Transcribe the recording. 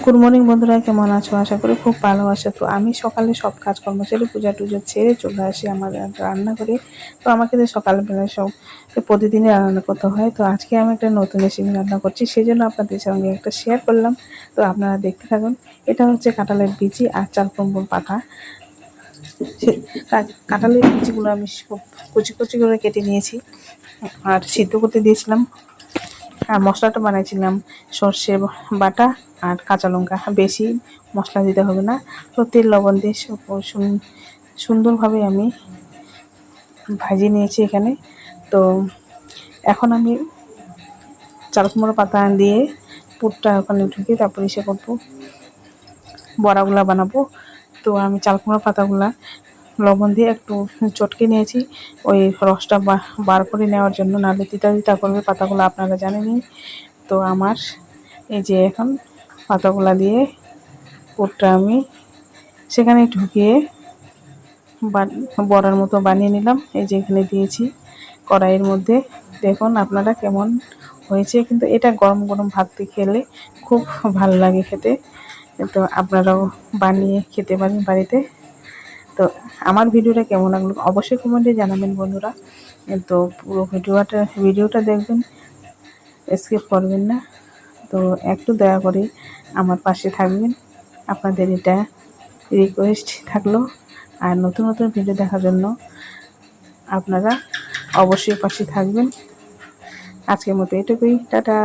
Good morning বন্ধুরা, কেমন আছো? আশা করি খুব ভালো আছো। তো আমি সকালে সব কাজকর্ম ছেড়ে পূজা টুজো ছেড়ে চলে আসি আমার রান্না করে। তো আমাকে তো সকালবেলা সব প্রতিদিনই রান্না করতে হয়। তো আজকে আমি একটা নতুন রেসিপি রান্না করছি, সেই জন্য আপনাদের সঙ্গে একটা শেয়ার করলাম। তো আপনারা দেখতে থাকুন। এটা হচ্ছে কাঁঠালের বিচি আর চাল কুমড়োর পাতা। কাঁঠালের বিচিগুলো আমি খুব কুচি কুচি করে কেটে নিয়েছি আর সিদ্ধ করতে দিয়েছিলাম। আর মশলাটা বানাইছিলাম সর্ষে বাটা আর কাঁচা লঙ্কা, বেশি মশলা দিতে হবে না। তো তেল লবণ দিয়ে সুন্দরভাবে আমি ভাজিয়ে নিয়েছি এখানে। তো এখন আমি চাল কুমড়ো পাতা দিয়ে পুরটা ওখানে ঢুকিয়ে তারপরে এসে করবো, বড়াগুলা বানাবো। তো আমি চাল কুমড়ো পাতাগুলা লবণ দিয়ে একটু চটকে নিয়েছি ওই রসটা বার করে নেওয়ার জন্য, নাহলে তিতা তিতা করবে পাতাগুলো, আপনারা জানেনই। তো আমার এই যে এখন পাতাগুলা দিয়ে পুরটা আমি সেখানে ঢুকিয়ে বড়ার মতো বানিয়ে নিলাম। এই যে এখানে দিয়েছি কড়াইয়ের মধ্যে। দেখুন আপনারা কেমন হয়েছে, কিন্তু এটা গরম গরম ভাত দিয়ে খেলে খুব ভালো লাগে খেতে। তো আপনারাও বানিয়ে খেতে পারেন বাড়িতে। তো আমার ভিডিওটা কেমন লাগলো অবশ্যই কমেন্টে জানাবেন বন্ধুরা। তো পুরো ভিডিওটা দেখবেন, স্কিপ করবেন না। তো একটু দয়া করে আমার পাশে থাকবেন, আপনাদের এটা রিকোয়েস্ট থাকলো। আর নতুন নতুন ভিডিও দেখার জন্য আপনারা অবশ্যই পাশে থাকবেন। আজকের মতো এটুকুই, টাটা।